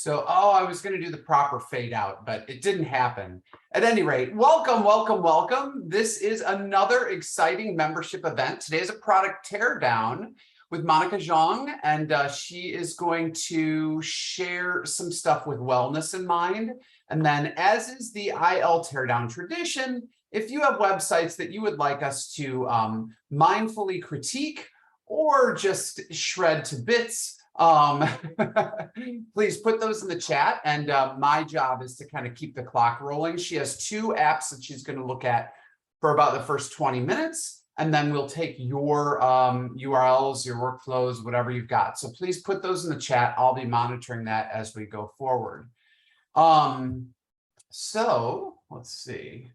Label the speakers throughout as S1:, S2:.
S1: So, oh, I was going to do the proper fade out, but it didn't happen. At any rate, welcome, welcome, welcome. This is another exciting membership event. Today is a product teardown with Monica Zhang, and she is going to share some stuff with wellness in mind. And then, as is the IL teardown tradition, if you have websites that you would like us to mindfully critique or just shred to bits, please put those in the chat. And my job is to kind of keep the clock rolling. She has two apps that she's going to look at for about the first 20 minutes. And then we'll take your URLs, your workflows, whatever you've got. So please put those in the chat. I'll be monitoring that as we go forward. So let's see.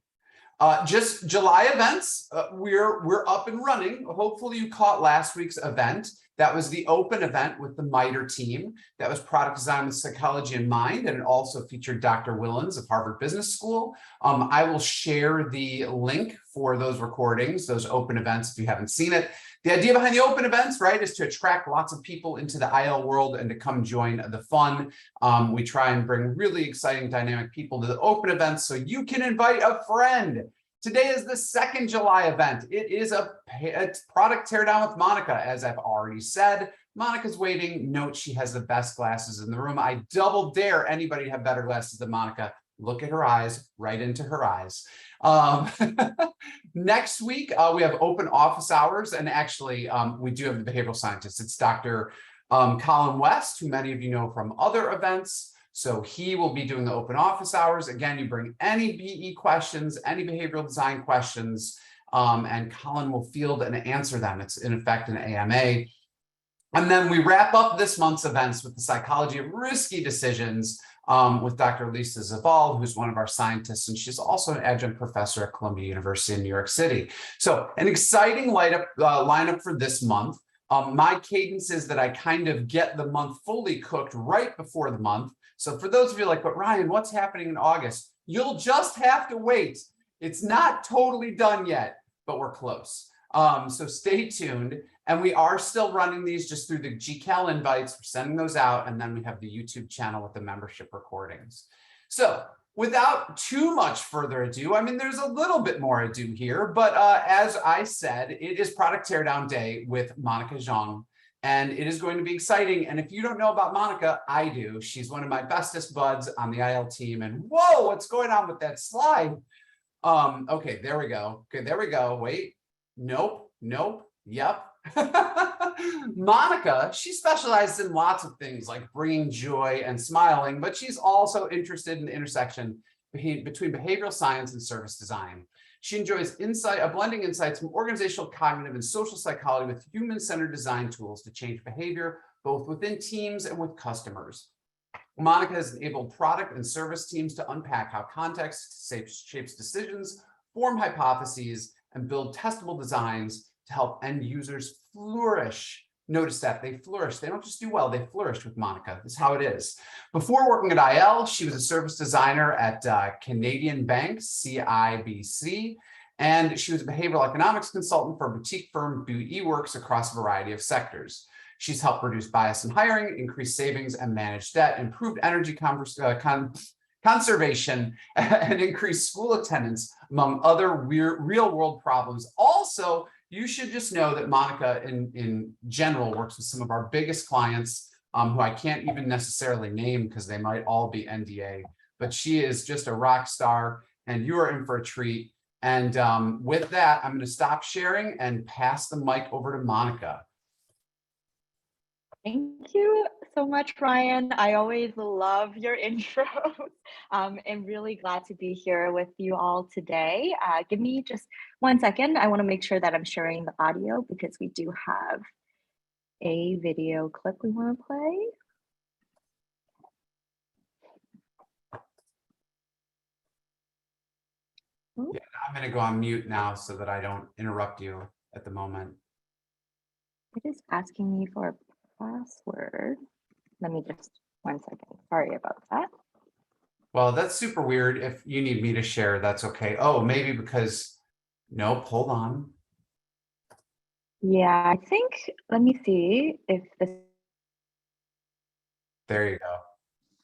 S1: Just July events, we're up and running. Hopefully you caught last week's event. That was the open event with the MITRE team. That was product design with psychology in mind, and it also featured Dr. Willens of Harvard Business School. I will share the link for those recordings, those open events, if you haven't seen it. The idea behind the open events, right, is to attract lots of people into the IL world and to come join the fun. We try and bring really exciting, dynamic people to the open events so you can invite a friend. Today is the second July event. It is a product teardown with Monica, as I've already said. Monica's waiting. Note she has the best glasses in the room. I double dare anybody to have better glasses than Monica. Look at her eyes, right into her eyes. Next week, we have open office hours. And actually, we do have the behavioral scientist. It's Dr. Colin West, who many of you know from other events. So he will be doing the open office hours. Again, you bring any BE questions, any behavioral design questions, and Colin will field and answer them. It's in effect an AMA. And then we wrap up this month's events with the psychology of risky decisions with Dr. Lisa Zaval, who's one of our scientists, and she's also an adjunct professor at Columbia University in New York City. So an exciting lineup for this month. My cadence is that I kind of get the month fully cooked right before the month. So for those of you like, but Ryan, what's happening in August? You'll just have to wait. It's not totally done yet, but we're close. So stay tuned. And we are still running these just through the GCal invites. We're sending those out. And then we have the YouTube channel with the membership recordings. So without too much further ado, I mean, there's a little bit more ado here, but as I said, it is Product Teardown Day with Monica Zhang. And it is going to be exciting. And if you don't know about Monica, I do. She's one of my bestest buds on the IL team. And whoa, what's going on with that slide? Okay, there we go. Okay, there we go. Wait, nope, nope, yep. Monica, she specializes in lots of things like bringing joy and smiling, but she's also interested in the intersection between behavioral science and service design. She enjoys blending insights from organizational, cognitive, and social psychology with human-centered design tools to change behavior, both within teams and with customers. Monica has enabled product and service teams to unpack how context shapes decisions, form hypotheses, and build testable designs to help end users flourish. Notice that they flourish. They don't just do well, they flourish with Monica. This is how it is. Before working at IL, she was a service designer at Canadian Bank, CIBC, and she was a behavioral economics consultant for a boutique firm, BeSci, works across a variety of sectors. She's helped reduce bias in hiring, increase savings and manage debt, improved energy conservation, and increase school attendance, among other real-world problems. Also, you should just know that Monica, in general, works with some of our biggest clients, who I can't even necessarily name because they might all be NDA, but she is just a rock star, and you are in for a treat. And with that, I'm going to stop sharing and pass the mic over to Monica.
S2: Thank you so much, Ryan. I always love your intros. I'm really glad to be here with you all today. Give me just 1 second. I want to make sure that I'm sharing the audio because we do have a video clip we want to play.
S1: Yeah, I'm going to go on mute now so that I don't interrupt you at the moment.
S2: It is asking me for a password. Let me just 1 second. Sorry about that.
S1: Well, that's super weird. If you need me to share, that's okay. Oh, maybe because, nope, hold on.
S2: Yeah, I think, let me see if this.
S1: There you go.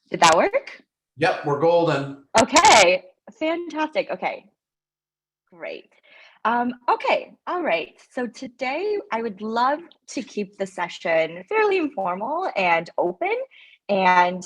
S2: Did that work?
S1: Yep, we're golden.
S2: Okay, fantastic. Okay, great. Okay, all right. So today I would love to keep the session fairly informal and open. And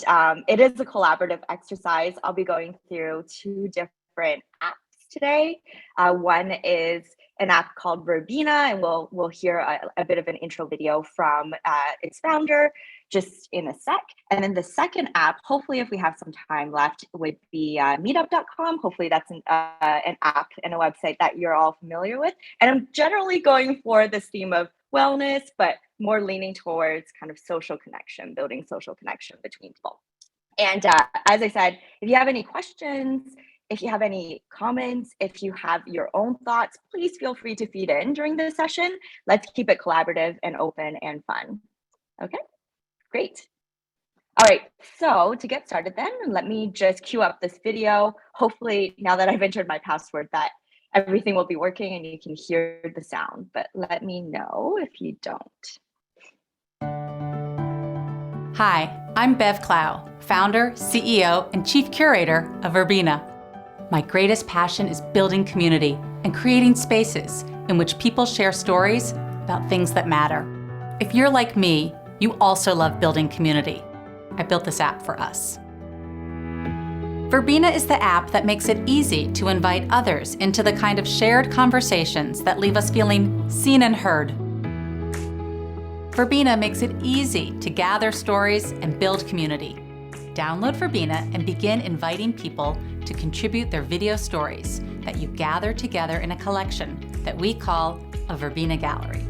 S2: it is a collaborative exercise. I'll be going through two different apps today. One is an app called Verbena, and we'll hear a bit of an intro video from its founder just in a sec. And then the second app, hopefully if we have some time left, would be meetup.com. Hopefully that's an app and a website that you're all familiar with. And I'm generally going for this theme of wellness, but more leaning towards kind of social connection, building social connection between people. And as I said, if you have any questions, if you have any comments, if you have your own thoughts, please feel free to feed in during this session. Let's keep it collaborative and open and fun. Okay, great. All right, so to get started then, let me just queue up this video. Hopefully, now that I've entered my password, that everything will be working and you can hear the sound, but let me know if you don't.
S3: Hi, I'm Bev Clow, founder, CEO, and chief curator of Verbena. My greatest passion is building community and creating spaces in which people share stories about things that matter. If you're like me, you also love building community. I built this app for us. Verbena is the app that makes it easy to invite others into the kind of shared conversations that leave us feeling seen and heard. Verbena makes it easy to gather stories and build community. Download Verbena and begin inviting people to contribute their video stories that you gather together in a collection that we call a Verbena gallery.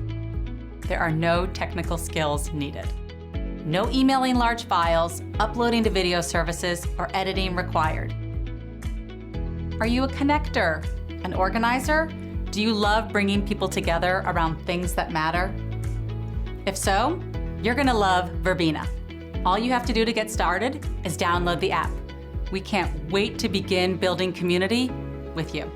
S3: There are no technical skills needed. No emailing large files, uploading to video services, or editing required. Are you a connector, an organizer? Do you love bringing people together around things that matter? If so, you're gonna love Verbena. All you have to do to get started is download the app. We can't wait to begin building community with you.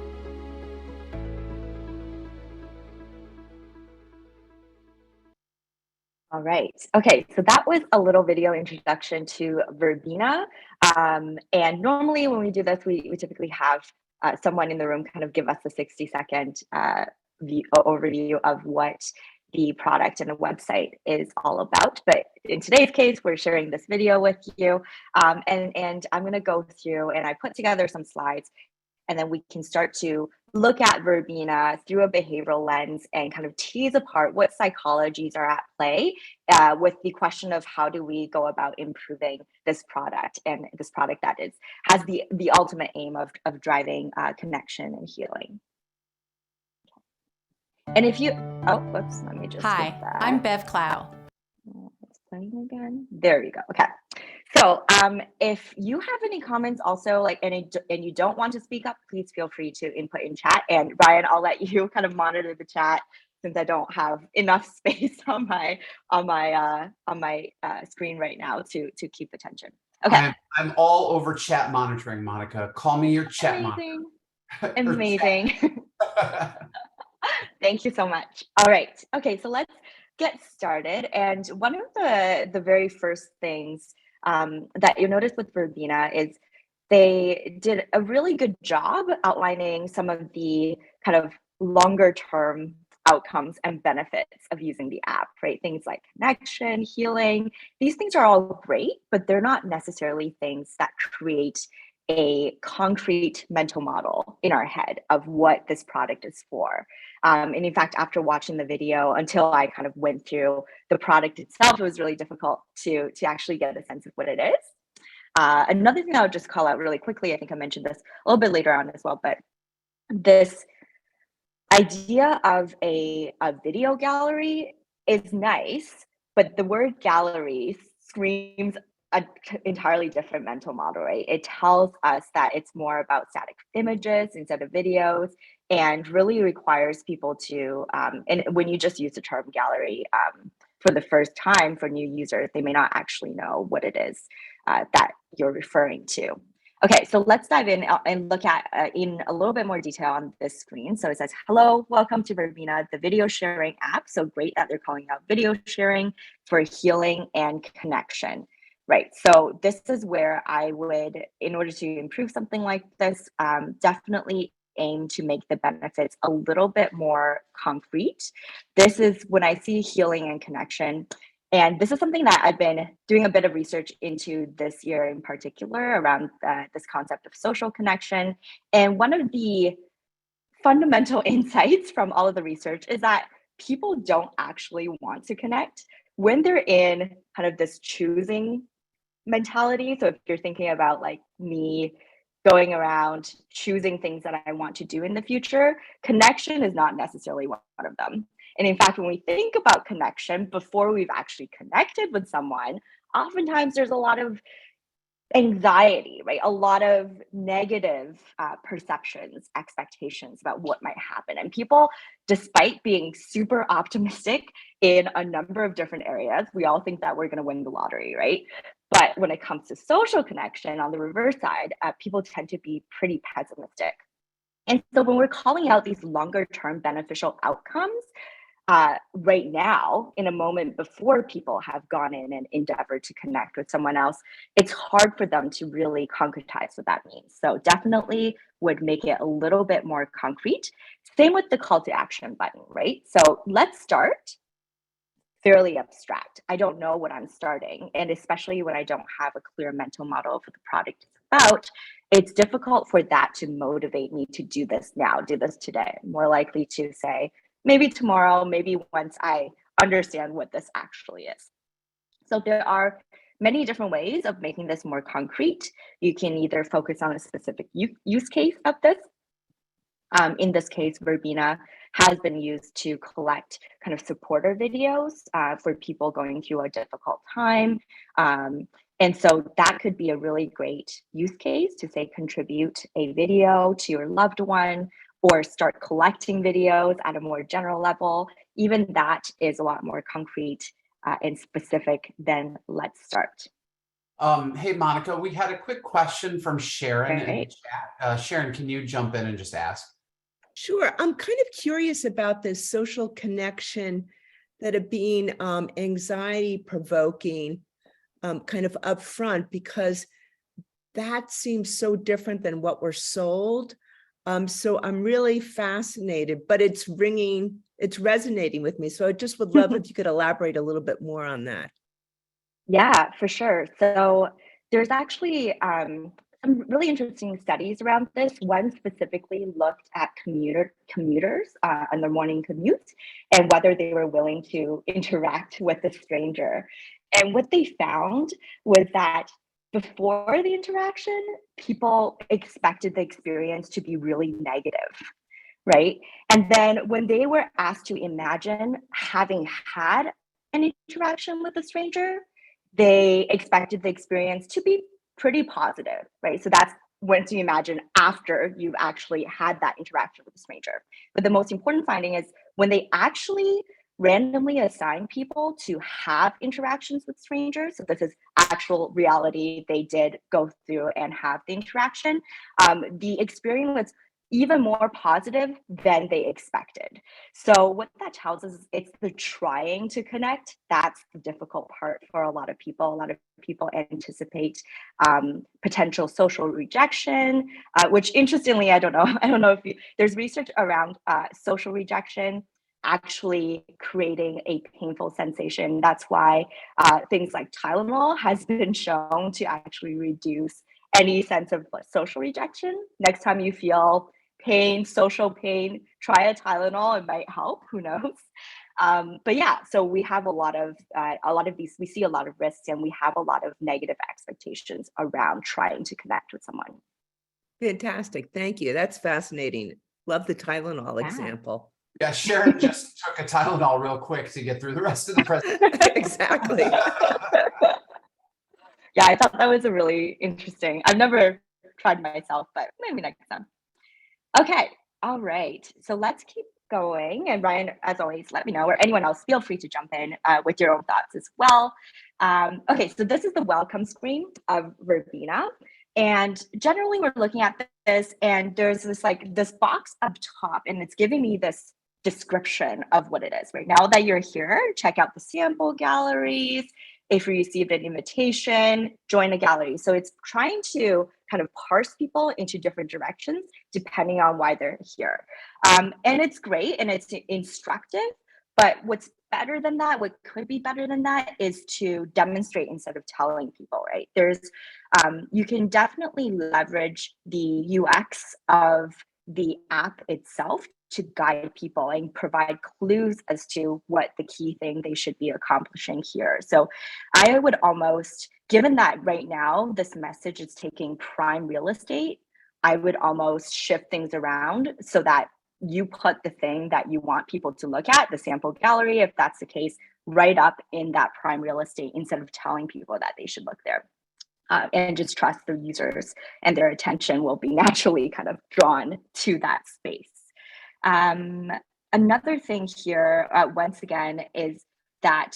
S2: All right. Okay, so that was a little video introduction to Verbena. And normally when we do this, we typically have someone in the room kind of give us a 60-second overview of what the product and a website is all about. But in today's case, we're sharing this video with you. And I'm going to go through, and I put together some slides, and then we can start to look at Verbena through a behavioral lens and kind of tease apart what psychologies are at play with the question of how do we go about improving this product, and this product that has the ultimate aim of driving connection and healing. And if you, oh, whoops, let me just.
S3: Hi, I'm Bev Clow.
S2: It's playing again. There you go. Okay. So if you have any comments also, and you don't want to speak up, please feel free to input in chat. And Brian, I'll let you kind of monitor the chat since I don't have enough space on my screen right now to keep attention. Okay.
S1: I'm all over chat monitoring, Monica. Call me your chat
S2: Amazing.
S1: monitor.
S2: Amazing. Thank you so much. All right. Okay, so let's get started. And one of the very first things that you notice with Verbena is they did a really good job outlining some of the kind of longer term outcomes and benefits of using the app, right? Things like connection, healing, these things are all great, but they're not necessarily things that create a concrete mental model in our head of what this product is for. And in fact, after watching the video, until I kind of went through the product itself, it was really difficult to actually get a sense of what it is. Another thing I would just call out really quickly, I think I mentioned this a little bit later on as well, but this idea of a video gallery is nice, but the word gallery screams an entirely different mental model, right? It tells us that it's more about static images instead of videos, and really requires people to, and when you just use the term gallery for the first time for new users, they may not actually know what it is that you're referring to. Okay, so let's dive in and look at in a little bit more detail on this screen. So it says, hello, welcome to Verbena, the video sharing app. So great that they're calling out video sharing for healing and connection. right? So this is where I would, in order to improve something like this, definitely aim to make the benefits a little bit more concrete. This is when I see healing and connection. And this is something that I've been doing a bit of research into this year in particular around this concept of social connection. And one of the fundamental insights from all of the research is that people don't actually want to connect when they're in kind of this choosing mentality. So if you're thinking about like me going around choosing things that I want to do in the future, connection is not necessarily one of them. And in fact, when we think about connection before we've actually connected with someone, oftentimes there's a lot of anxiety, right? A lot of negative perceptions, expectations about what might happen. And people, despite being super optimistic in a number of different areas, we all think that we're going to win the lottery, right? But when it comes to social connection on the reverse side, people tend to be pretty pessimistic. And so when we're calling out these longer term beneficial outcomes, right now, in a moment before people have gone in and endeavored to connect with someone else, it's hard for them to really concretize what that means. So definitely would make it a little bit more concrete. Same with the call to action button, right? So let's start fairly abstract. I don't know what I'm starting. And especially when I don't have a clear mental model of what the product is about, it's difficult for that to motivate me to do this now, do this today. I'm more likely to say, maybe tomorrow, maybe once I understand what this actually is. So there are many different ways of making this more concrete. You can either focus on a specific use case of this. In this case, Verbena has been used to collect kind of supporter videos for people going through a difficult time. And so that could be a really great use case to say contribute a video to your loved one or start collecting videos at a more general level. Even that is a lot more concrete and specific than let's start.
S1: Hey, Monica, we had a quick question from Sharon in the
S2: Great.
S1: chat. Sharon, can you jump in and just ask?
S4: Sure. I'm kind of curious about this social connection that are being anxiety provoking kind of upfront, because that seems so different than what we're sold. So I'm really fascinated, but it's resonating with me. So I just would love if you could elaborate a little bit more on that.
S2: Yeah, for sure. So there's actually some really interesting studies around this. One specifically looked at commuters on their morning commute and whether they were willing to interact with a stranger. And what they found was that before the interaction, people expected the experience to be really negative, right? And then when they were asked to imagine having had an interaction with a stranger, they expected the experience to be pretty positive, right? So that's once you imagine after you've actually had that interaction with a stranger. But the most important finding is when they actually randomly assign people to have interactions with strangers, so this is actual reality, they did go through and have the interaction, the experience was even more positive than they expected. So what that tells us is it's the trying to connect. That's the difficult part for a lot of people. A lot of people anticipate potential social rejection, which interestingly, I don't know if there's research around social rejection actually creating a painful sensation. That's why things like Tylenol has been shown to actually reduce any sense of social rejection. Next time you feel pain, social pain, try a Tylenol, it might help, who knows. But yeah, so we have a lot of these, we see a lot of risks and we have a lot of negative expectations around trying to connect with someone.
S4: Fantastic. Thank you. That's fascinating. Love the Tylenol example.
S1: Yeah, Sharon just took a Tylenol real quick to get through the rest of the presentation.
S4: Exactly.
S2: Yeah, I thought that was a really interesting. I've never tried myself, but maybe next time. Okay, all right. So let's keep going. And Ryan, as always, let me know, or anyone else, feel free to jump in with your own thoughts as well. Okay, so this is the welcome screen of Verbena. And generally we're looking at this and there's this box up top and it's giving me this description of what it is. Right now that you're here, check out the sample galleries. if you received an invitation, join a gallery. So it's trying to kind of parse people into different directions depending on why they're here. And it's great and it's instructive, but what's better than that, what could be better than that, is to demonstrate instead of telling people, right? You can definitely leverage the UX of the app itself to guide people and provide clues as to what the key thing they should be accomplishing here. So I would almost, given that right now this message is taking prime real estate, I would almost shift things around so that you put the thing that you want people to look at, the sample gallery, if that's the case, right up in that prime real estate instead of telling people that they should look there. And just trust the users and their attention will be naturally kind of drawn to that space. Another thing here, once again, is that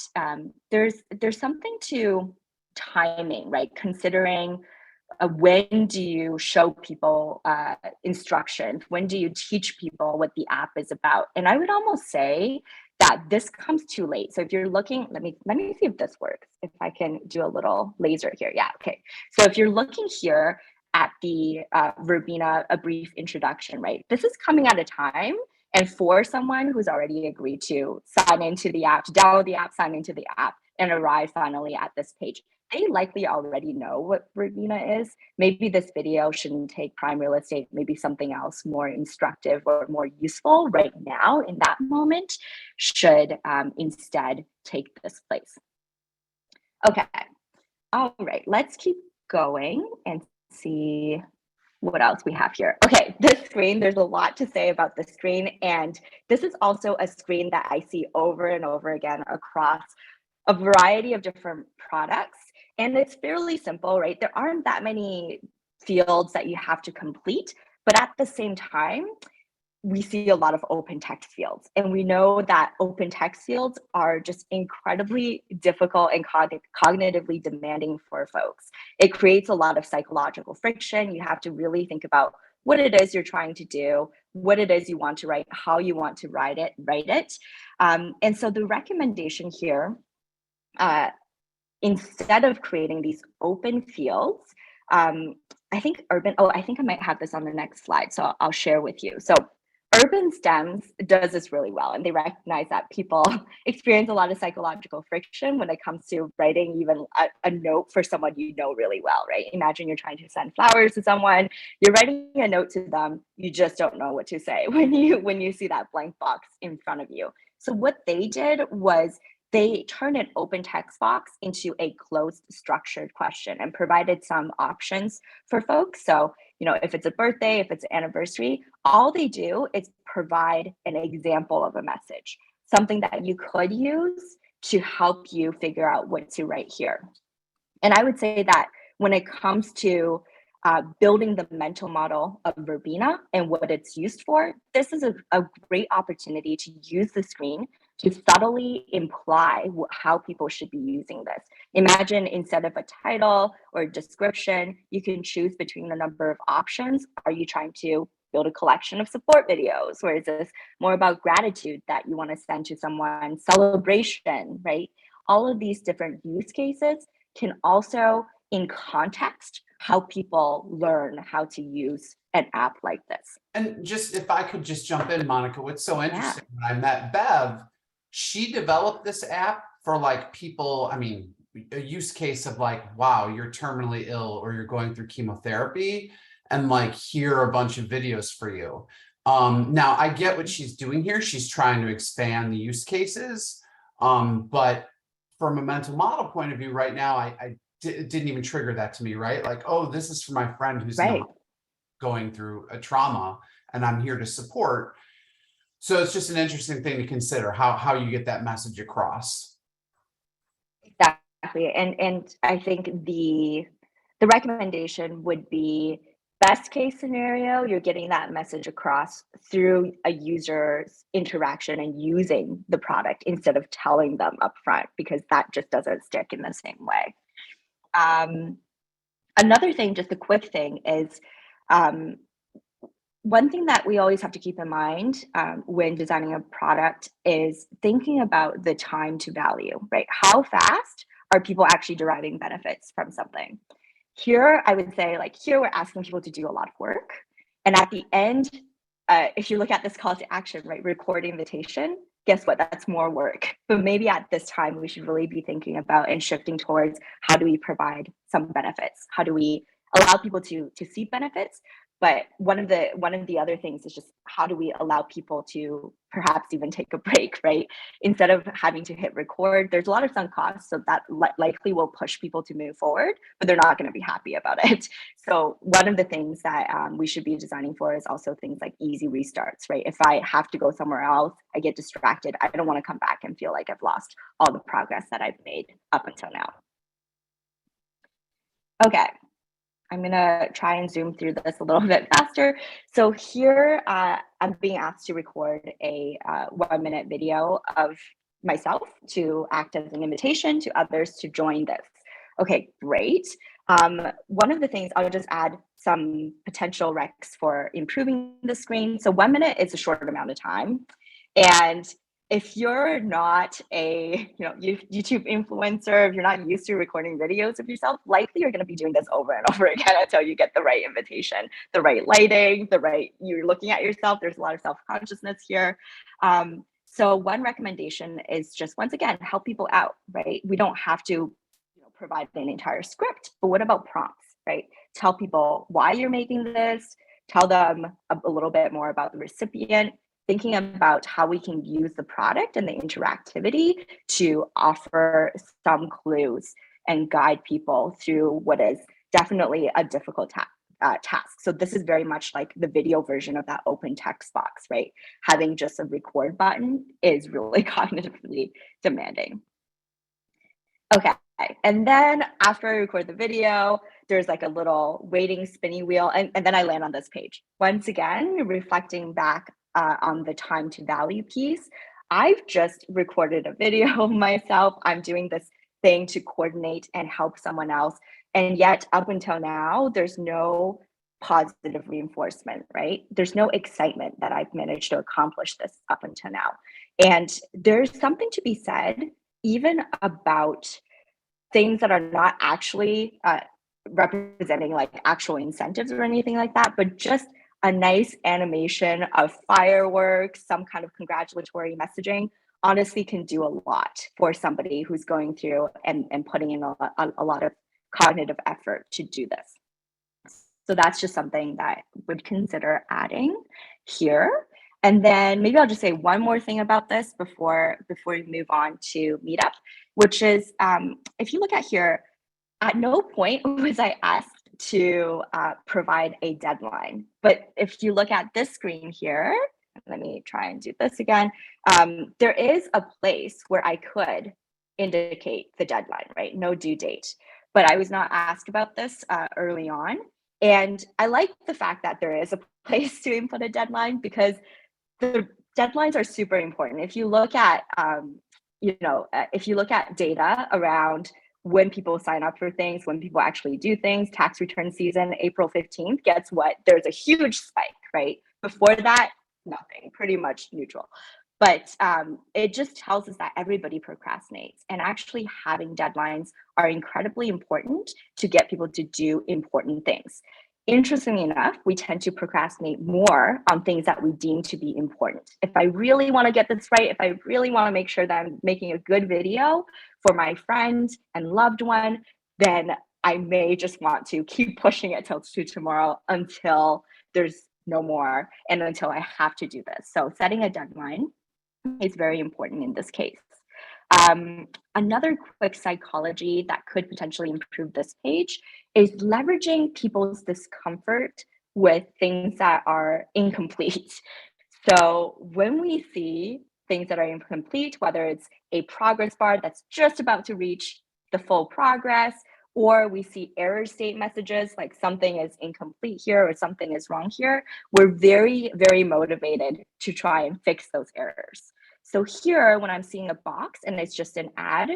S2: there's something to timing, right? Considering when do you show people instruction? When do you teach people what the app is about? And I would almost say that this comes too late. So if you're looking, let me see if this works. If I can do a little laser here. Yeah, okay. So if you're looking here at the Verbena, a brief introduction, right? This is coming at a time and for someone who's already agreed to sign into the app, to download the app, sign into the app, and arrive finally at this page. They likely already know what Verbena is. Maybe this video shouldn't take prime real estate, maybe something else more instructive or more useful right now in that moment should instead take this place. Okay, all right, let's keep going and see what else we have here. Okay, this screen, there's a lot to say about the screen. And this is also a screen that I see over and over again across a variety of different products. And it's fairly simple, right? There aren't that many fields that you have to complete, but at the same time, we see a lot of open text fields. And we know that open text fields are just incredibly difficult and cognitively demanding for folks. It creates a lot of psychological friction. You have to really think about what it is you're trying to do, what it is you want to write, how you want to write it. And so the recommendation here, instead of creating these open fields, I think I think I might have this on the next slide, so I'll share with you. So Urban STEMs does this really well, and they recognize that people experience a lot of psychological friction when it comes to writing even a note for someone you know really well, right? Imagine you're trying to send flowers to someone, you're writing a note to them, you just don't know what to say when you see that blank box in front of you. So what they did was they turned an open text box into a closed structured question and provided some options for folks. So, if it's a birthday, if it's an anniversary, all they do is provide an example of a message, something that you could use to help you figure out what to write here. And I would say that when it comes to building the mental model of Verbena and what it's used for, this is a great opportunity to use the screen to subtly imply how people should be using this. Imagine instead of a title or a description, you can choose between the number of options. Are you trying to build a collection of support videos? Or is this more about gratitude that you want to send to someone, celebration, right? All of these different use cases can also, in context, how people learn how to use an app like this.
S1: And just if I could just jump in, Monica, what's so interesting, when I met Bev, she developed this app for like people, a use case of like, wow, you're terminally ill or you're going through chemotherapy, and like, here are a bunch of videos for you. Now I get what she's doing here. She's trying to expand the use cases. But from a mental model point of view right now, it didn't even trigger that to me, right? Like, oh, this is for my friend who's not going through a trauma and I'm here to support. So it's just an interesting thing to consider how you get that message across.
S2: Exactly. And I think the recommendation would be, best case scenario, you're getting that message across through a user's interaction and using the product instead of telling them upfront, because that just doesn't stick in the same way. Another thing, just a quick thing, is one thing that we always have to keep in mind when designing a product is thinking about the time to value, right? How fast are people actually deriving benefits from something? Here, I would say, like, here we're asking people to do a lot of work. And at the end, if you look at this call to action, right, record invitation, guess what? That's more work. But maybe at this time, we should really be thinking about and shifting towards how do we provide some benefits? How do we allow people to see benefits? But one of the other things is just how do we allow people to perhaps even take a break, right? Instead of having to hit record, there's a lot of sunk costs, so that likely will push people to move forward, but they're not going to be happy about it. So one of the things that we should be designing for is also things like easy restarts, right? If I have to go somewhere else, I get distracted, I don't want to come back and feel like I've lost all the progress that I've made up until now. Okay. I'm gonna try and zoom through this a little bit faster. So here, I'm being asked to record a 1-minute video of myself to act as an invitation to others to join this. Okay, great. One of the things, I'll just add some potential recs for improving the screen. So 1 minute is a short amount of time. And if you're not a YouTube influencer, if you're not used to recording videos of yourself, likely you're going to be doing this over and over again until you get the right invitation, the right lighting, you're looking at yourself. There's a lot of self-consciousness here. So one recommendation is just, once again, help people out, right? We don't have to provide an entire script, but what about prompts, right? Tell people why you're making this, tell them a little bit more about the recipient, thinking about how we can use the product and the interactivity to offer some clues and guide people through what is definitely a difficult task. So this is very much like the video version of that open text box, right? Having just a record button is really cognitively demanding. Okay, and then after I record the video, there's like a little waiting spinny wheel, and then I land on this page. Once again, reflecting back on the time to value piece, I've just recorded a video of myself. I'm doing this thing to coordinate and help someone else. And yet up until now, there's no positive reinforcement, right? There's no excitement that I've managed to accomplish this up until now. And there's something to be said even about things that are not actually representing like actual incentives or anything like that, but just a nice animation of fireworks, some kind of congratulatory messaging, honestly can do a lot for somebody who's going through and putting in a lot of cognitive effort to do this. So that's just something that I would consider adding here. And then maybe I'll just say one more thing about this before we move on to Meetup, which is if you look at here, at no point was I asked to provide a deadline. But if you look at this screen here, let me try and do this again. There is a place where I could indicate the deadline, right? No due date. But I was not asked about this early on. And I like the fact that there is a place to input a deadline, because the deadlines are super important. If you look at, if you look at data around when people sign up for things, when people actually do things, tax return season, April 15th, guess what? There's a huge spike, right? Before that, nothing, pretty much neutral. But it just tells us that everybody procrastinates, and actually having deadlines are incredibly important to get people to do important things. Interestingly enough, we tend to procrastinate more on things that we deem to be important. If I really want to get this right, if I really want to make sure that I'm making a good video for my friend and loved one, then I may just want to keep pushing it till tomorrow until there's no more and until I have to do this. So setting a deadline is very important in this case. Another quick psychology that could potentially improve this page is leveraging people's discomfort with things that are incomplete. So when we see things that are incomplete, whether it's a progress bar that's just about to reach the full progress, or we see error state messages like something is incomplete here or something is wrong here, we're very, very motivated to try and fix those errors. So here, when I'm seeing a box and it's just an ad,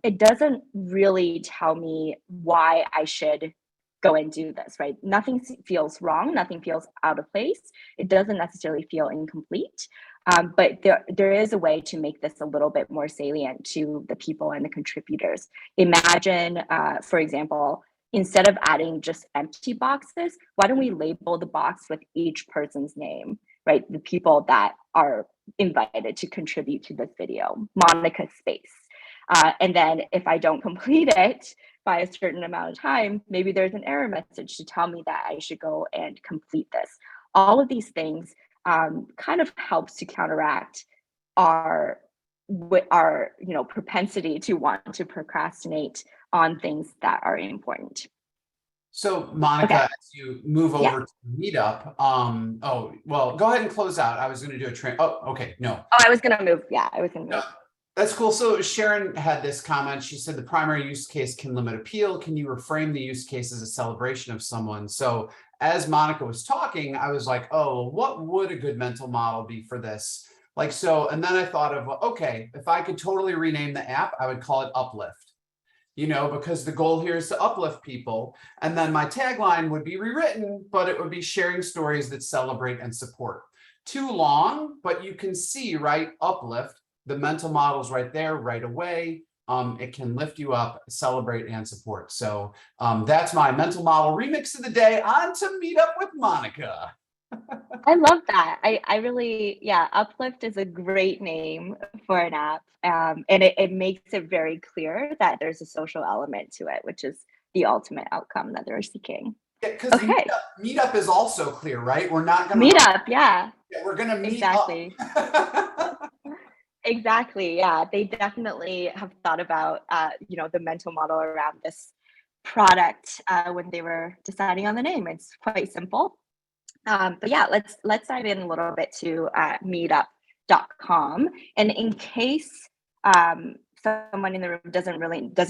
S2: it doesn't really tell me why I should go and do this, right? Nothing feels wrong, nothing feels out of place. It doesn't necessarily feel incomplete. But there is a way to make this a little bit more salient to the people and the contributors. Imagine, for example, instead of adding just empty boxes, why don't we label the box with each person's name, right? The people that are invited to contribute to this video, Monica space. And then if I don't complete it by a certain amount of time, maybe there's an error message to tell me that I should go and complete this. All of these things kind of helps to counteract our propensity to want to procrastinate on things that are important.
S1: So Monica,
S2: Okay.
S1: as you move
S2: Yeah.
S1: over to Meetup, oh, well, go ahead and close out. I was going to do a train. Oh, okay. No.
S2: Oh, I was going to move. Yeah, I was going to move.
S1: That's cool. So Sharon had this comment. She said the primary use case can limit appeal. Can you reframe the use case as a celebration of someone? So as Monica was talking, I was like, oh, what would a good mental model be for this? Like, so, and then I thought of, okay, if I could totally rename the app, I would call it Uplift, because the goal here is to uplift people. And then my tagline would be rewritten, but it would be sharing stories that celebrate and support. Too long, but you can see, right? Uplift. The mental model's right there, right away. It can lift you up, celebrate, and support. So that's my mental model remix of the day. On to Meet Up with Monica.
S2: I love that. I really, yeah, Uplift is a great name for an app. And it makes it very clear that there's a social element to it, which is the ultimate outcome that they're seeking.
S1: Yeah, because
S2: Okay.
S1: meetup is also clear, right? We're not going to
S2: Meet up, yeah.
S1: We're going to meet
S2: Exactly.
S1: up.
S2: Exactly. Yeah, they definitely have thought about the mental model around this product when they were deciding on the name. It's quite simple. But yeah, let's dive in a little bit to meetup.com. And in case someone in the room doesn't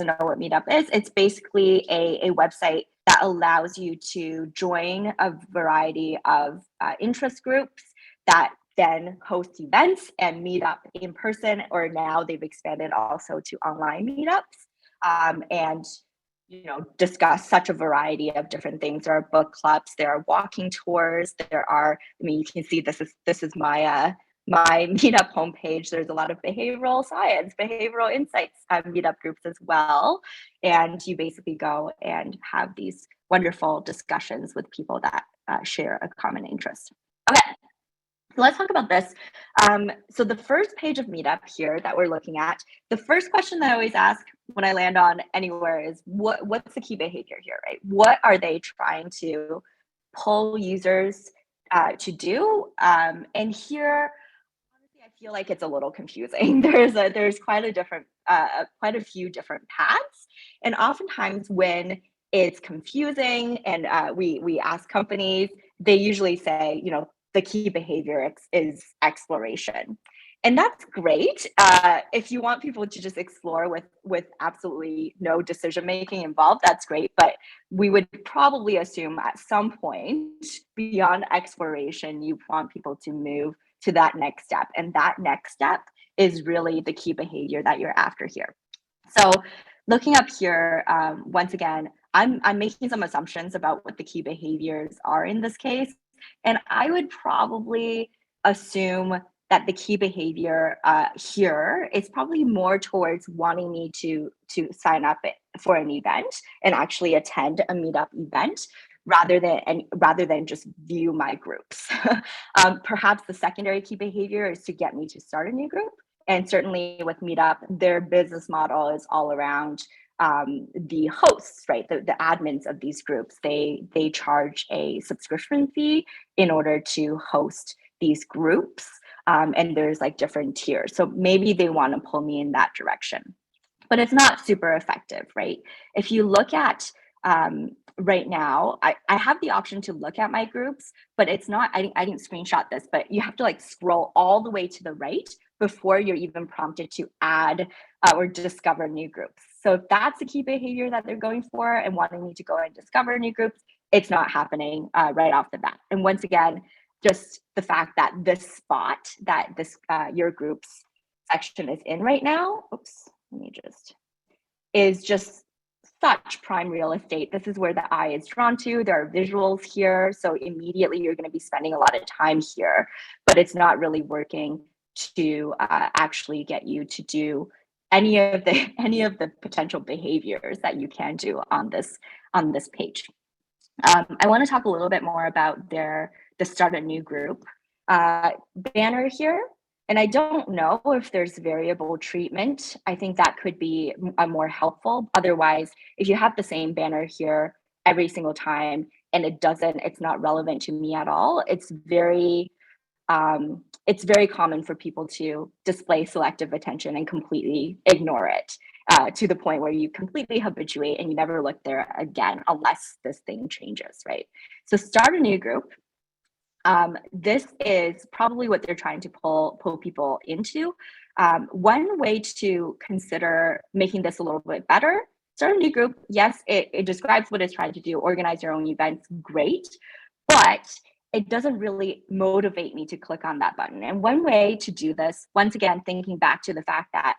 S2: know what Meetup is, it's basically a website that allows you to join a variety of interest groups that then host events and meet up in person, or now they've expanded also to online meetups. And discuss such a variety of different things. There are book clubs, there are walking tours, there are, you can see this is my my meetup homepage. There's a lot of behavioral science, behavioral insights meetup groups as well. And you basically go and have these wonderful discussions with people that share a common interest. Okay. So let's talk about this. So the first page of Meetup here that we're looking at, the first question that I always ask when I land on anywhere is what's the key behavior here, right? What are they trying to pull users to do? And here, honestly, I feel like it's a little confusing. There's quite a few different paths, and oftentimes when it's confusing and we ask companies, they usually say, the key behavior is exploration. And that's great. If you want people to just explore with absolutely no decision making involved, that's great. But we would probably assume at some point beyond exploration, you want people to move to that next step. And that next step is really the key behavior that you're after here. So looking up here, once again, I'm making some assumptions about what the key behaviors are in this case. And I would probably assume that the key behavior here is probably more towards wanting me to sign up for an event and actually attend a meetup event rather than just view my groups. Perhaps the secondary key behavior is to get me to start a new group. And certainly with Meetup, their business model is all around the hosts, right? The admins of these groups, they charge a subscription fee in order to host these groups. And there's like different tiers. So maybe they want to pull me in that direction, but it's not super effective, right? If you look at right now, I have the option to look at my groups, but it's not, I didn't screenshot this, but you have to like scroll all the way to the right before you're even prompted to add or discover new groups. So if that's the key behavior that they're going for and wanting me to go and discover new groups, it's not happening right off the bat. And once again, just the fact that this spot that this your groups section is in right now, is just such prime real estate. This is where the eye is drawn to. There are visuals here. So immediately you're going to be spending a lot of time here, but it's not really working to actually get you to do any of the potential behaviors that you can do on this page. I want to talk a little bit more about the start a new group banner here. And I don't know if there's variable treatment. I think that could be more helpful. Otherwise, if you have the same banner here every single time and it's not relevant to me at all, it's very common for people to display selective attention and completely ignore it to the point where you completely habituate and you never look there again unless this thing changes, right? So start a new group. This is probably what they're trying to pull people into. One way to consider making this a little bit better, start a new group. Yes, it describes what it's trying to do, organize your own events, great, but it doesn't really motivate me to click on that button. And one way to do this, once again, thinking back to the fact that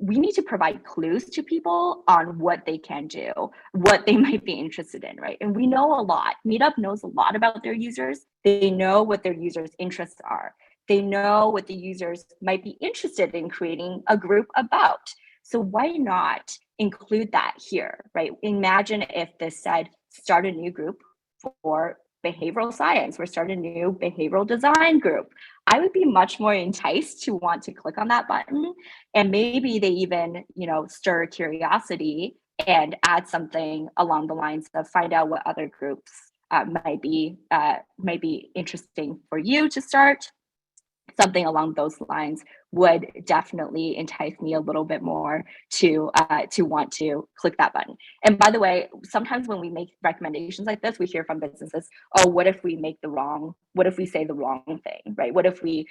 S2: we need to provide clues to people on what they can do, what they might be interested in, right? And we know a lot. Meetup knows a lot about their users. They know what their users' interests are. They know what the users might be interested in creating a group about. So why not include that here, right? Imagine if this said, start a new group for behavioral science, or start a new behavioral design group. I would be much more enticed to want to click on that button, and maybe they even, stir curiosity and add something along the lines of find out what other groups might be interesting for you to start. Something along those lines would definitely entice me a little bit more to want to click that button. And by the way, sometimes when we make recommendations like this, we hear from businesses, oh, what if we say the wrong thing, right? What if we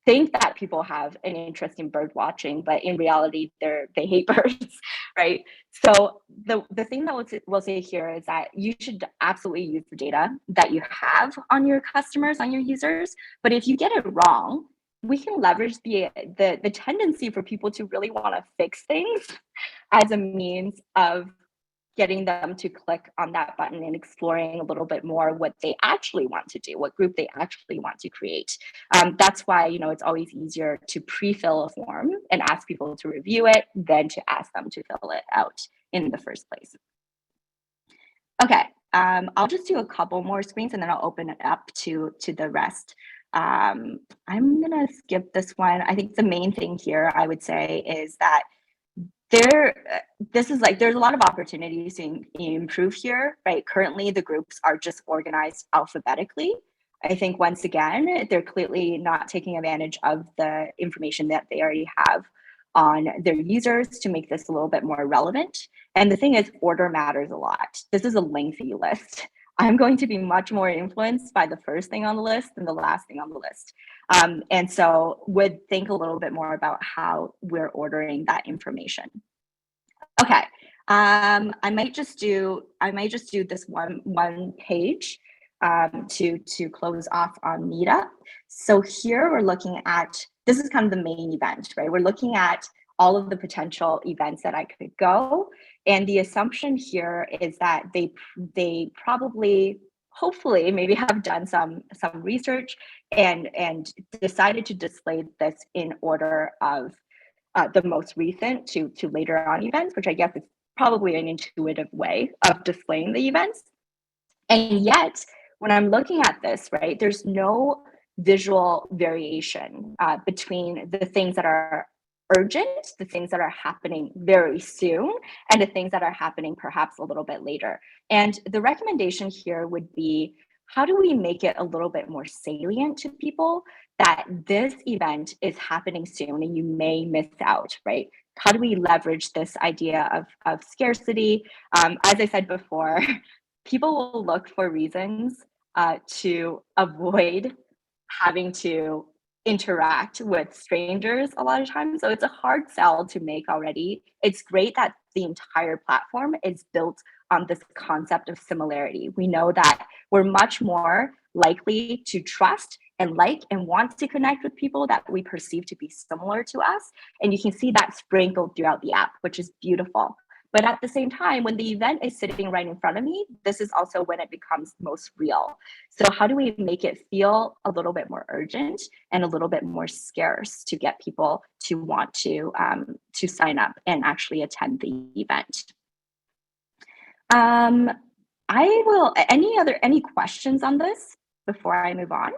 S2: think that people have an interest in bird watching, but in reality, they hate birds, right? So the thing that we'll say here is that you should absolutely use the data that you have on your customers, on your users. But if you get it wrong, we can leverage the tendency for people to really want to fix things as a means of getting them to click on that button and exploring a little bit more what they actually want to do, what group they actually want to create. That's why, it's always easier to pre-fill a form and ask people to review it than to ask them to fill it out in the first place. Okay, I'll just do a couple more screens and then I'll open it up to the rest. I'm gonna skip this one. I think the main thing here I would say is that there's a lot of opportunities to improve here, right? Currently, the groups are just organized alphabetically. I think once again, they're clearly not taking advantage of the information that they already have on their users to make this a little bit more relevant. And the thing is, order matters a lot. This is a lengthy list. I'm going to be much more influenced by the first thing on the list than the last thing on the list. And so would think a little bit more about how we're ordering that information. Okay, I might just do this one page to close off on Meetup. So here we're looking at, this is kind of the main event, right? We're looking at all of the potential events that I could go. And the assumption here is that they probably, hopefully, maybe have done some research and decided to display this in order of the most recent to later on events, which I guess is probably an intuitive way of displaying the events. And yet, when I'm looking at this, right, there's no visual variation between the things that are urgent, the things that are happening very soon, and the things that are happening perhaps a little bit later. And the recommendation here would be, how do we make it a little bit more salient to people that this event is happening soon and you may miss out, right? How do we leverage this idea of scarcity? As I said before, people will look for reasons to avoid having to interact with strangers a lot of times. So it's a hard sell to make already. It's great that the entire platform is built on this concept of similarity. We know that we're much more likely to trust and like and want to connect with people that we perceive to be similar to us. And you can see that sprinkled throughout the app, which is beautiful. But at the same time, when the event is sitting right in front of me, this is also when it becomes most real. So how do we make it feel a little bit more urgent and a little bit more scarce to get people to want to sign up and actually attend the event? Any questions on this before I move on?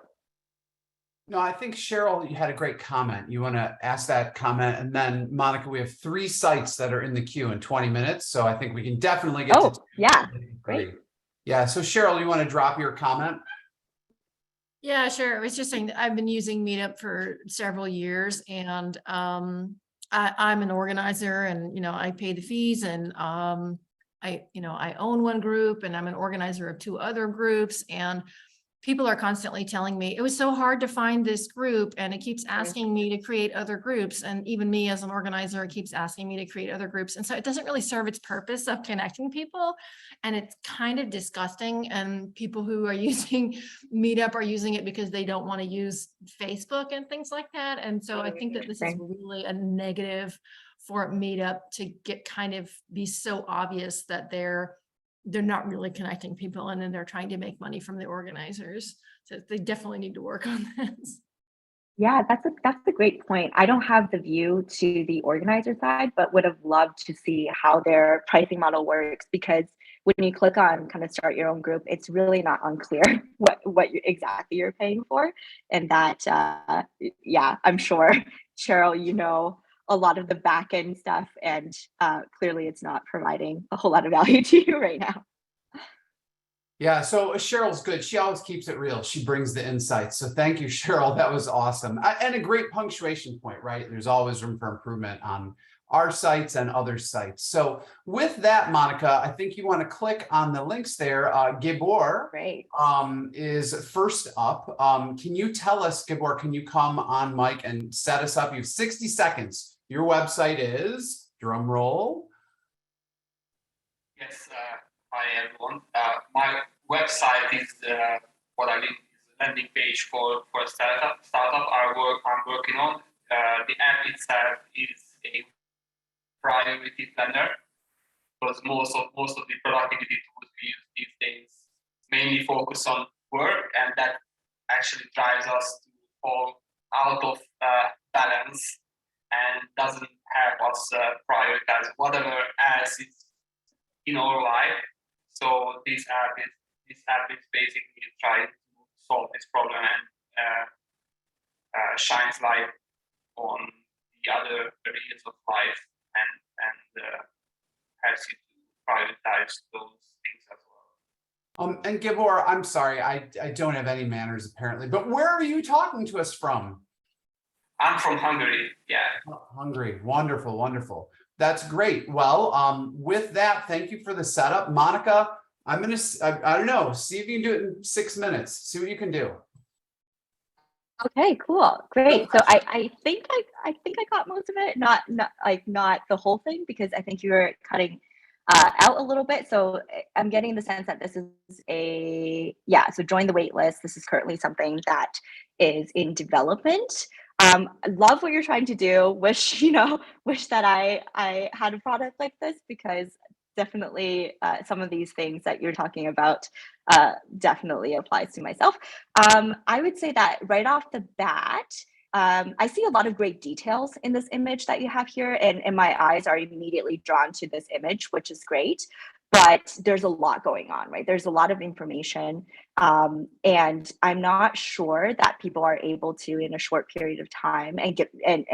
S1: No, I think Cheryl, you had a great comment. You want to ask that comment, and then Monica, we have 3 sites that are in the queue in 20 minutes, so I think we can definitely get to 2.
S2: Yeah, great.
S1: Yeah, so Cheryl, you want to drop your comment?
S5: Yeah, sure. I was just saying that I've been using Meetup for several years, and I'm an organizer, and I pay the fees, and I own one group, and I'm an organizer of 2 other groups, and people are constantly telling me it was so hard to find this group, and it keeps asking me to create other groups. And even me as an organizer, it keeps asking me to create other groups. And so it doesn't really serve its purpose of connecting people. And it's kind of disgusting. And people who are using Meetup are using it because they don't want to use Facebook and things like that. And so I think that this is really a negative for Meetup to get be so obvious that they're not really connecting people, and then they're trying to make money from the organizers. So they definitely need to work on this.
S2: Yeah, that's a great point. I don't have the view to the organizer side, but would have loved to see how their pricing model works, because when you click on kind of start your own group, it's really not unclear what exactly you're paying for. And that, yeah, I'm sure, Cheryl, a lot of the back end stuff, and clearly it's not providing a whole lot of value to you right now.
S1: Yeah, so Cheryl's good. She always keeps it real. She brings the insights. So thank you, Cheryl. That was awesome. And a great punctuation point, right? There's always room for improvement on our sites and other sites. So with that, Monica, I think you want to click on the links there. Gabor is first up. Can you tell us, Gabor, can you come on mic and set us up? You have 60 seconds. Your website is, drum roll.
S6: Yes, hi everyone. My website is what I think is a landing page for a startup. I'm working on. The app itself is a priority planner, because most of the productivity tools we use these days mainly focus on work, and that actually drives us to fall out of balance and doesn't help us prioritize whatever else is in our life. So this app is basically trying to solve this problem and shines light on the other areas of life and helps you to prioritize those things as well.
S1: And Gabor, I'm sorry, I don't have any manners apparently, but where are you talking to us from?
S6: I'm from Hungary, yeah.
S1: Hungary, wonderful, wonderful. That's great. Well, with that, thank you for the setup. Monica, I'm going to, I don't know, see if you can do it in 6 minutes. See what you can do.
S2: Okay, cool. Great. So I think I got most of it, not the whole thing, because I think you were cutting out a little bit. So I'm getting the sense that this is so join the wait list. This is currently something that is in development. I love what you're trying to do. Wish that I had a product like this, because definitely some of these things that you're talking about definitely applies to myself. I would say that right off the bat, I see a lot of great details in this image that you have here, and my eyes are immediately drawn to this image, which is great. But there's a lot going on, right? There's a lot of information, and I'm not sure that people are able to, in a short period of time, and get and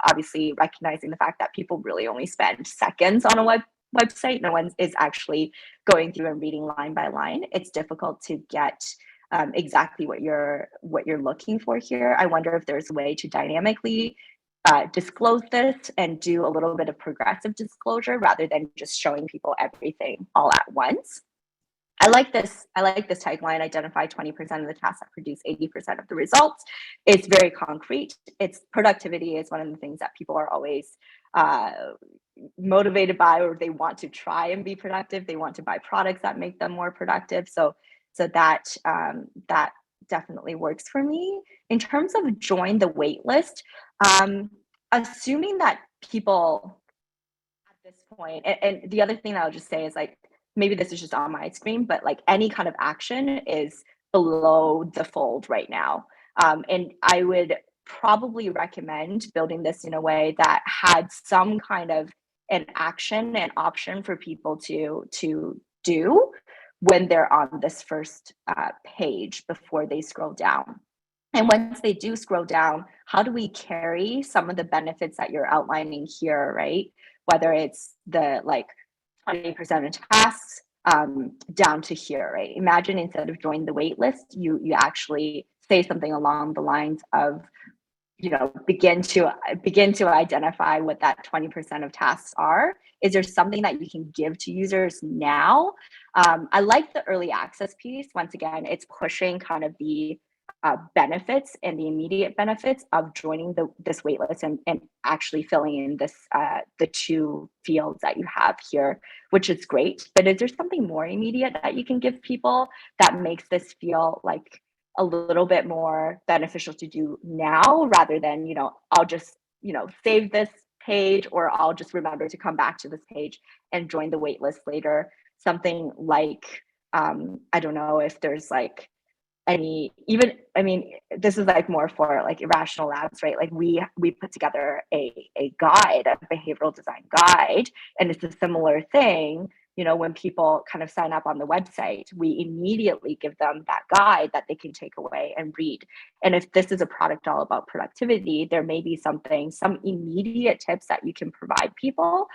S2: obviously recognizing the fact that people really only spend seconds on a website. No one is actually going through and reading line by line. It's difficult to get exactly what you're looking for here. I wonder if there's a way to dynamically disclose this and do a little bit of progressive disclosure rather than just showing people everything all at once. I like this tagline: identify 20% of the tasks that produce 80% of the results. It's very concrete. It's productivity is one of the things that people are always motivated by, or they want to try and be productive. They want to buy products that make them more productive. So that definitely works for me. In terms of join the wait list, assuming that people at this point. And the other thing that I'll just say is like, maybe this is just on my screen, but like any kind of action is below the fold right now. And I would probably recommend building this in a way that had some kind of an action and option for people to do when they're on this first page before they scroll down. And once they do scroll down, how do we carry some of the benefits that you're outlining here, right? Whether it's the like 20% of tasks down to here, right? Imagine instead of join the wait list, you actually say something along the lines of, you know, begin to identify what that 20% of tasks are. Is there something that you can give to users now? I like the early access piece. Once again, it's pushing kind of the benefits and the immediate benefits of joining this waitlist and actually filling in this the 2 fields that you have here, which is great. But is there something more immediate that you can give people that makes this feel like a little bit more beneficial to do now, rather than, you know, I'll just, you know, save this page, or I'll just remember to come back to this page and join the waitlist later? Something like, I don't know if there's like any, even, I mean, this is like more for like irrational labs, right? Like we put together a guide, a behavioral design guide, and it's a similar thing. You know, when people kind of sign up on the website, we immediately give them that guide that they can take away and read. And if this is a product all about productivity, there may be some immediate tips that you can provide people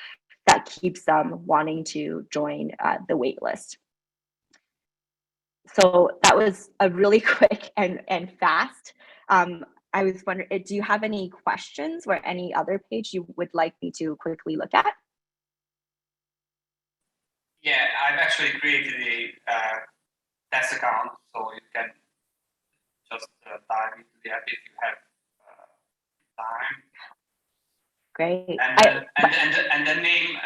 S2: that keeps them wanting to join the wait list. So that was a really quick and fast. I was wondering, do you have any questions or any other page you would like me to quickly look at?
S6: Yeah, I've actually created a test account, so you can just dive into the app if you have time.
S2: Great.
S6: And the name,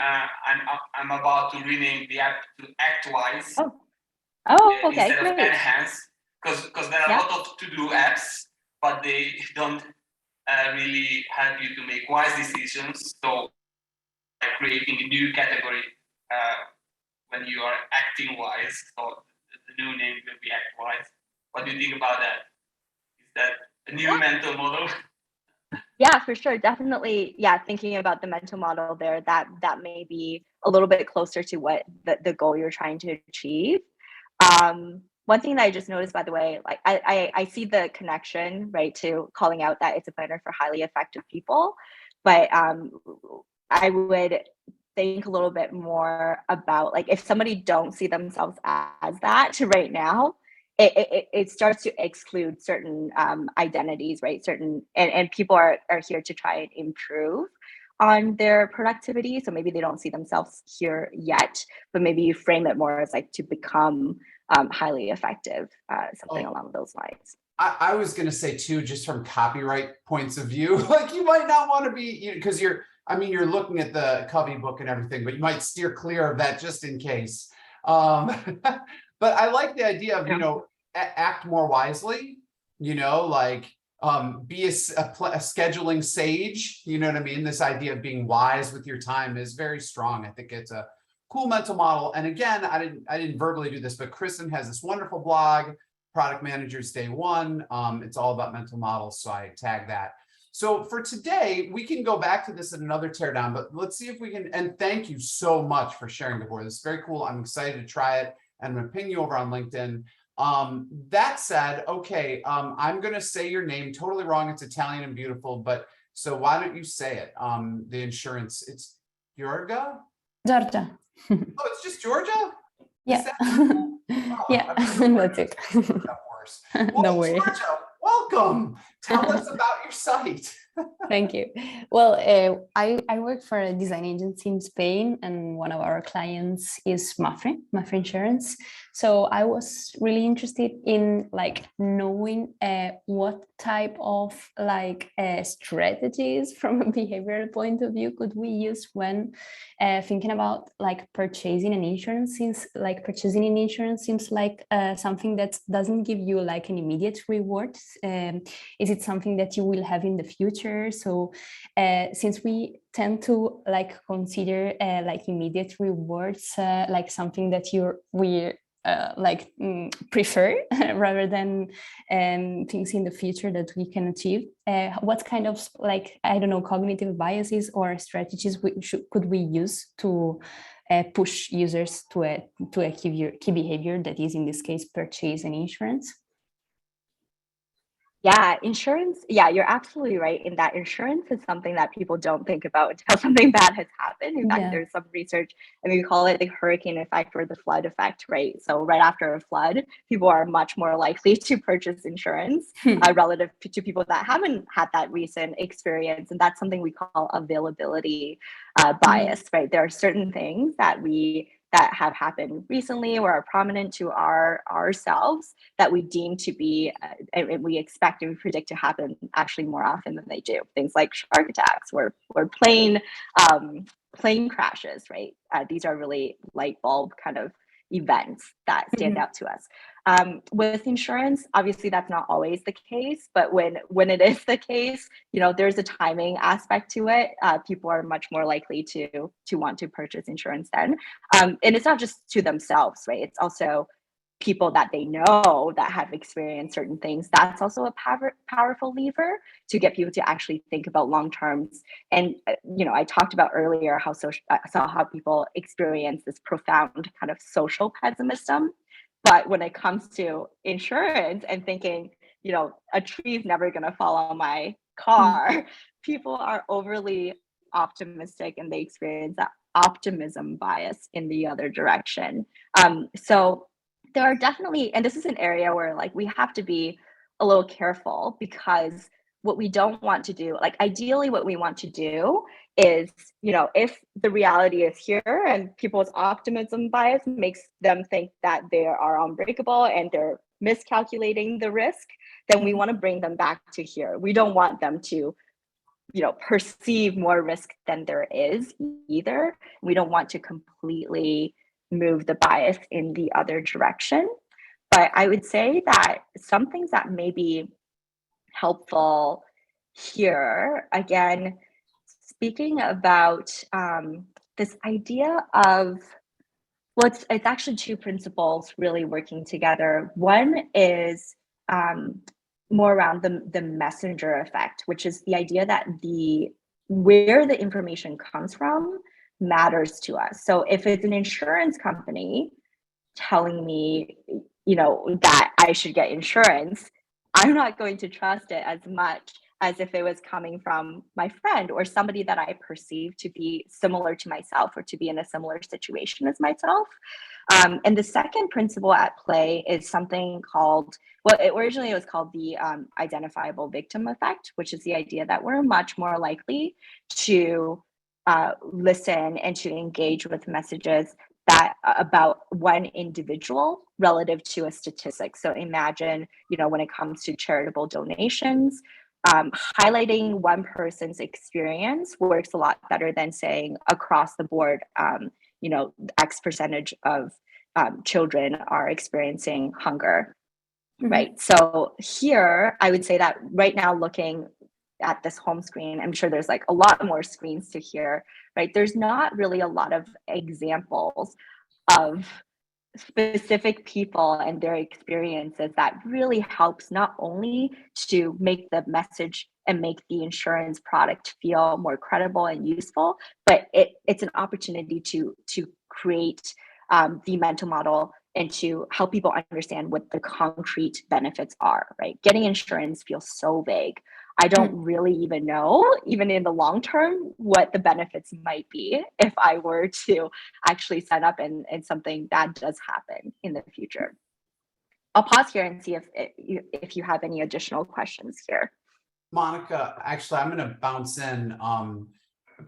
S6: I'm about to rename the app to ActWise.
S2: Oh, okay,
S6: instead
S2: great.
S6: of Enhance, because there are a lot of to-do apps, but they don't really help you to make wise decisions. So creating a new category when you are acting wise, so the new name will be ActWise. What do you think about that? Is that a new mental model?
S2: Yeah, for sure. Definitely. Yeah. Thinking about the mental model there, that may be a little bit closer to what the goal you're trying to achieve. One thing that I just noticed, by the way, like I see the connection, right, to calling out that it's a planner for highly effective people, but I would think a little bit more about, like, if somebody don't see themselves as that right now, it starts to exclude certain identities, right? Certain, and people are here to try and improve on their productivity. So maybe they don't see themselves here yet, but maybe you frame it more as like to become highly effective, something along those lines.
S1: I was going to say too, just from copyright points of view, like you might not want to be, because you're looking at the Covey book and everything, but you might steer clear of that just in case. But I like the idea of, you know, act more wisely, you know, like be a scheduling sage, you know what I mean? This idea of being wise with your time is very strong. I think it's a cool mental model. And again, I didn't verbally do this, but Kristen has this wonderful blog, Product Managers Day One. It's all about mental models, so I tag that. So for today, we can go back to this in another teardown, but let's see if we can, and thank you so much for sharing, Deborah. This is very cool. I'm excited to try it, and I'm gonna ping you over on LinkedIn. That said, okay, I'm gonna say your name totally wrong. It's Italian and beautiful, but so why don't you say it? The insurance, it's Georgia?
S7: Georgia.
S1: Oh, it's just Georgia?
S7: Yeah.
S1: Oh,
S7: yeah, that's it.
S1: Well,
S7: Don't worry.
S1: Georgia, welcome. Tell us about your site.
S7: Thank you. Well, I work for a design agency in Spain, and one of our clients is Mafre Insurance. So I was really interested in like knowing what type of like strategies from a behavioral point of view could we use when thinking about like purchasing an insurance, since like purchasing an insurance seems like something that doesn't give you like an immediate reward. Is it something that you will have in the future? future. So since we tend to like consider like immediate rewards like something that we prefer rather than things in the future that we can achieve, what kind of like, I don't know, cognitive biases or strategies could we use to push users to a key behavior that is, in this case, purchase an insurance?
S2: Yeah, insurance. Yeah, you're absolutely right in that insurance is something that people don't think about until something bad has happened. In fact, there's some research, and we call it the hurricane effect or the flood effect, right? So right after a flood, people are much more likely to purchase insurance relative to people that haven't had that recent experience. And that's something we call availability bias, right? There are certain things that have happened recently or are prominent to ourselves that we deem to be, and we expect and we predict to happen actually more often than they do. Things like shark attacks or plane crashes, right? These are really light bulb kind of events that stand out to us. With insurance, obviously that's not always the case, but when it is the case, there's a timing aspect to it. People are much more likely to want to purchase insurance then. And it's not just to themselves, right? It's also people that they know that have experienced certain things. That's also a powerful lever to get people to actually think about long terms. And I talked about earlier how people experience this profound kind of social pessimism. But when it comes to insurance and thinking, a tree is never going to fall on my car, people are overly optimistic and they experience that optimism bias in the other direction. So there are definitely, and this is an area where like we have to be a little careful, because what we don't want to do, like ideally what we want to do is, if the reality is here and people's optimism bias makes them think that they are unbreakable and they're miscalculating the risk, then we want to bring them back to here. We don't want them to perceive more risk than there is either. We don't want to completely move the bias in the other direction. But I would say that some things that may be helpful here, again, speaking about this idea of, well, it's actually two principles really working together. One is more around the messenger effect, which is the idea that where the information comes from matters to us. So if it's an insurance company telling me, that I should get insurance, I'm not going to trust it as much as if it was coming from my friend or somebody that I perceive to be similar to myself or to be in a similar situation as myself. And the second principle at play is something called, originally it was called the identifiable victim effect, which is the idea that we're much more likely to listen and to engage with messages that about one individual relative to a statistic. So imagine, when it comes to charitable donations, highlighting one person's experience works a lot better than saying across the board, X percentage of children are experiencing hunger, right? So here, I would say that right now, looking at this home screen, I'm sure there's like a lot more screens to hear, right? There's not really a lot of examples of specific people and their experiences that really helps not only to make the message and make the insurance product feel more credible and useful, but it's an opportunity to create the mental model and to help people understand what the concrete benefits are, right? Getting insurance feels so vague. I don't really even know, even in the long term, what the benefits might be if I were to actually sign up and something bad does happen in the future. I'll pause here and see if you have any additional questions here.
S1: Monica, actually, I'm going to bounce in.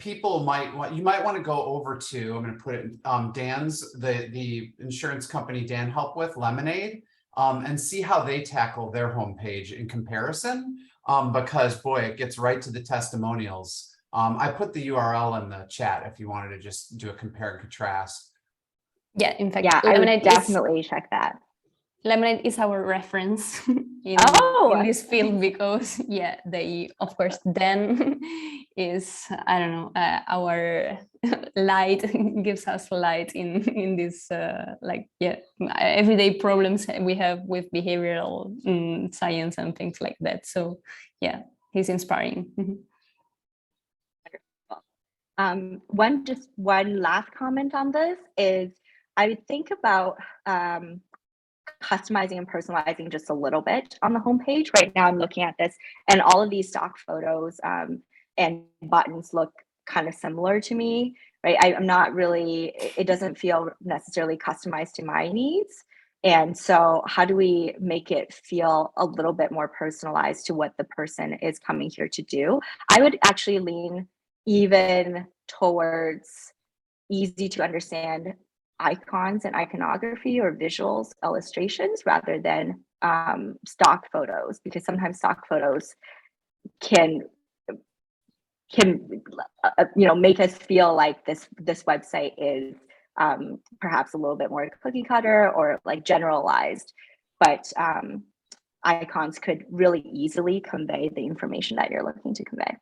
S1: You might want to go over to, I'm going to put it Dan's, the insurance company Dan helped with, Lemonade, and see how they tackle their homepage in comparison. Because boy, it gets right to the testimonials. I put the URL in the chat if you wanted to just do a compare and contrast.
S7: Yeah, in fact,
S2: yeah, I would definitely check that.
S7: Lemonade is our reference in this field because yeah, they of course then is I don't know our light gives us light in this like yeah everyday problems we have with behavioral science and things like that. So yeah, he's inspiring.
S2: One last comment on this is I would think about customizing and personalizing just a little bit on the homepage. Right now I'm looking at this and all of these stock photos and buttons look kind of similar to me, right? I'm not really, it doesn't feel necessarily customized to my needs. And so how do we make it feel a little bit more personalized to what the person is coming here to do? I would actually lean even towards easy to understand icons and iconography or visuals, illustrations, rather than stock photos, because sometimes stock photos can make us feel like this website is perhaps a little bit more cookie cutter or like generalized, but icons could really easily convey the information that you're looking to convey.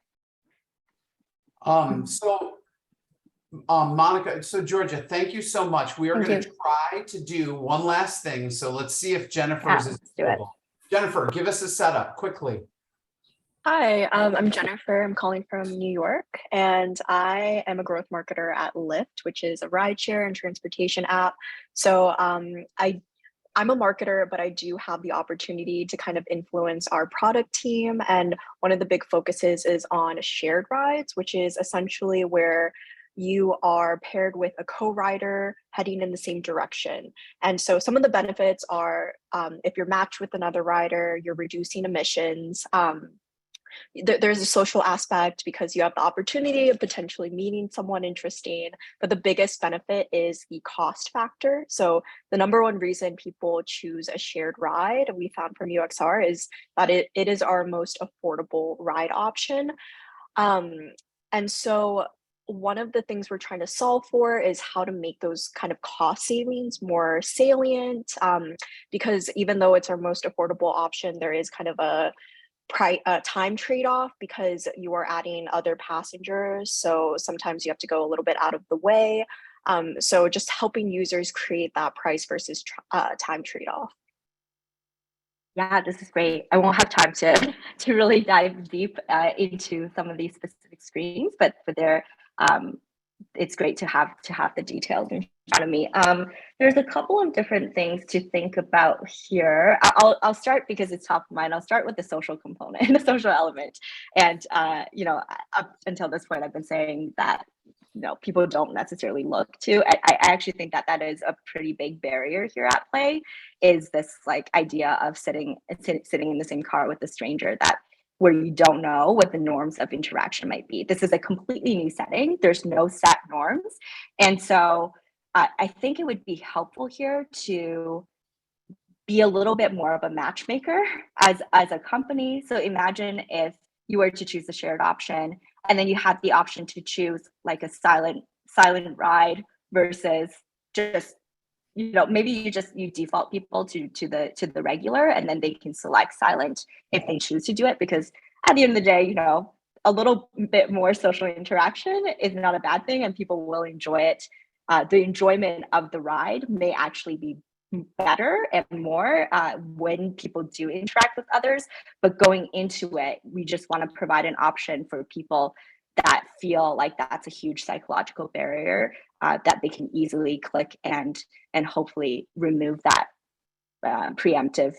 S1: Monica, so Georgia, thank you so much. We are going to try to do one last thing. So let's see if Jennifer's is doable. Jennifer, give us a setup quickly.
S8: Hi, I'm Jennifer. I'm calling from New York, and I am a growth marketer at Lyft, which is a rideshare and transportation app. So I'm a marketer, but I do have the opportunity to kind of influence our product team. And one of the big focuses is on shared rides, which is essentially where you are paired with a co-rider heading in the same direction. And so some of the benefits are if you're matched with another rider, you're reducing emissions. There's a social aspect because you have the opportunity of potentially meeting someone interesting, but the biggest benefit is the cost factor. So the number one reason people choose a shared ride, we found from UXR, is that it is our most affordable ride option. And so one of the things we're trying to solve for is how to make those kind of cost savings more salient, because even though it's our most affordable option, there is kind of a time trade-off because you are adding other passengers. So sometimes you have to go a little bit out of the way. So just helping users create that price versus time trade-off.
S2: Yeah, this is great. I won't have time to really dive deep into some of these specific screens, but for there, it's great to have the details in front of me. There's a couple of different things to think about here. I'll start because it's top of mind. I'll start with the social component, the social element. And up until this point, I've been saying that people don't necessarily look to. I actually think that is a pretty big barrier here at play. Is this like idea of sitting in the same car with a stranger where you don't know what the norms of interaction might be. This is a completely new setting. There's no set norms. And so I think it would be helpful here to be a little bit more of a matchmaker as a company. So imagine if you were to choose the shared option and then you have the option to choose like a silent ride versus just maybe you default people to the regular, and then they can select silent if they choose to do it, because at the end of the day, a little bit more social interaction is not a bad thing and people will enjoy it. The enjoyment of the ride may actually be better and more when people do interact with others, but going into it, we just want to provide an option for people that feel like that's a huge psychological barrier that they can easily click and hopefully remove that preemptive,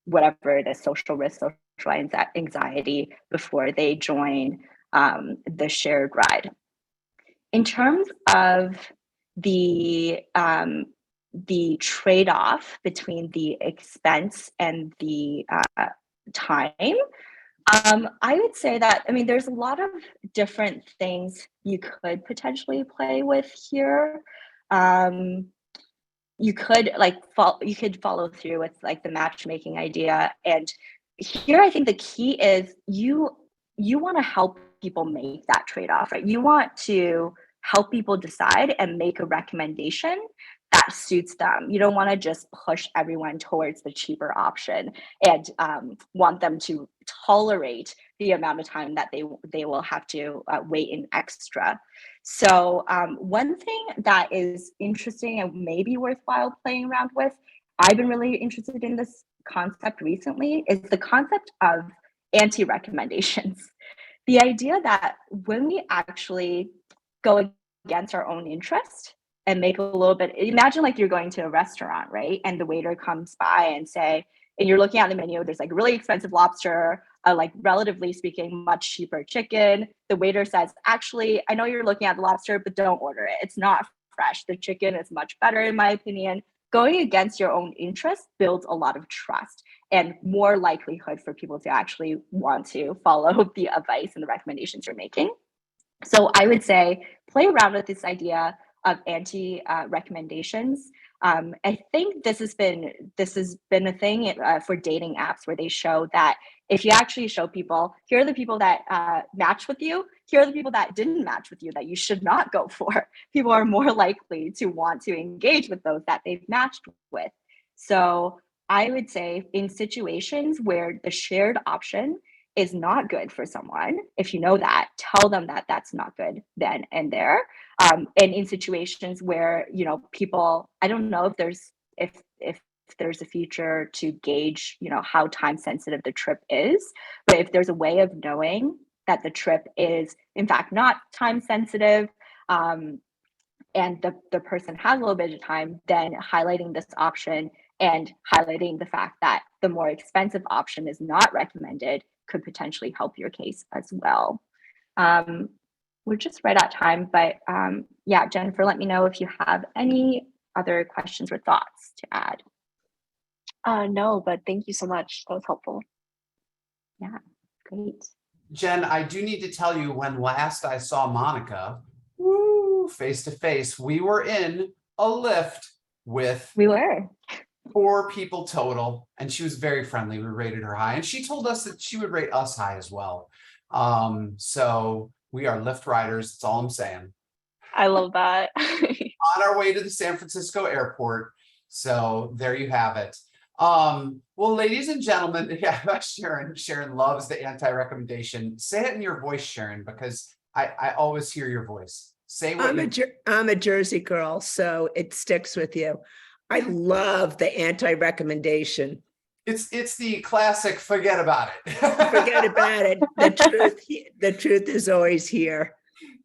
S2: whatever it is, social risk, social anxiety before they join the shared ride. In terms of the trade-off between the expense and the time, I would say that, there's a lot of different things you could potentially play with here. You could follow through with like the matchmaking idea. And here, I think the key is you want to help people make that trade-off, right? You want to help people decide and make a recommendation that suits them. You don't want to just push everyone towards the cheaper option and want them to tolerate the amount of time that they will have to wait in extra. So one thing that is interesting and maybe worthwhile playing around with, I've been really interested in this concept recently, is the concept of anti-recommendations. The idea that when we actually go against our own interest and make a little bit, imagine like you're going to a restaurant, right? And the waiter comes by and and you're looking at the menu, there's like really expensive lobster, like relatively speaking, much cheaper chicken. The waiter says, actually, I know you're looking at the lobster, but don't order it. It's not fresh. The chicken is much better, in my opinion. Going against your own interest builds a lot of trust and more likelihood for people to actually want to follow the advice and the recommendations you're making. So I would say play around with this idea of anti-recommendations. I think this has been a thing for dating apps where they show that if you actually show people, here are the people that match with you, here are the people that didn't match with you that you should not go for. People are more likely to want to engage with those that they've matched with. So I would say in situations where the shared option is not good for someone, if you know that, tell them that that's not good then and there. And in situations where, you know, people, I don't know if there's a feature to gauge, you know, how time sensitive the trip is, but if there's a way of knowing that the trip is in fact not time sensitive, and the person has a little bit of time, then highlighting this option and highlighting the fact that the more expensive option is not recommended could potentially help your case as well. We're just right at time, but yeah, Jennifer, let me know if you have any other questions or thoughts to add.
S8: No, but thank you so much. That was helpful.
S2: Yeah, great.
S1: Jen, I do need to tell you, when last I saw Monica, face to face, we were in a lift with
S2: We were
S1: 4 people total, and she was very friendly. We rated her high, and she told us that she would rate us high as well. So we are Lyft riders. That's all I'm saying.
S8: I love that.
S1: On our way to the San Francisco airport. So there you have it. Well, ladies and gentlemen, yeah, Sharon loves the anti-recommendation. Say it in your voice, Sharon, because I always hear your voice. Say what
S4: I'm a Jersey girl, so it sticks with you. I love the anti-recommendation.
S1: It's the classic forget about it.
S4: Forget about it. The truth is always here.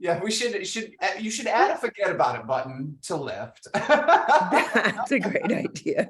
S1: Yeah, you should add a forget about it button to Lyft.
S4: That's a great idea.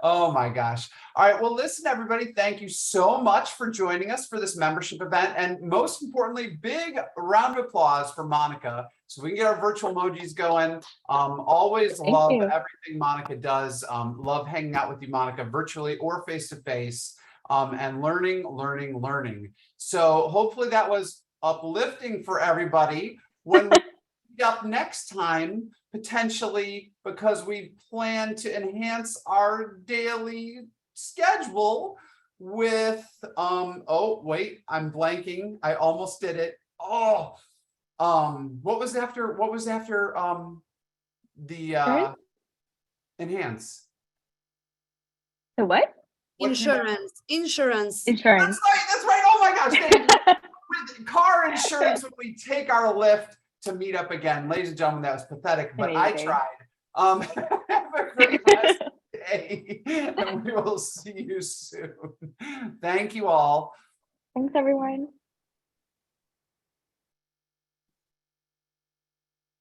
S1: Oh my gosh. All right. Well, listen, everybody, thank you so much for joining us for this membership event. And most importantly, big round of applause for Monica. So we can get our virtual emojis going. Always love everything Monica does. Love hanging out with you, Monica, virtually or face-to-face, and learning. So hopefully that was uplifting for everybody. When we meet up next time, potentially, because we plan to enhance our daily schedule with oh wait, I'm blanking. I almost did it. What was after the enhance?
S2: The what?
S9: Insurance.
S1: That's right. Oh my gosh. Thank you. With car insurance when we take our Lyft to meet up again. Ladies and gentlemen, that was pathetic, but
S2: Amazing.
S1: I tried. Have a great rest of the day, and we will see you soon. Thank you all.
S2: Thanks, everyone.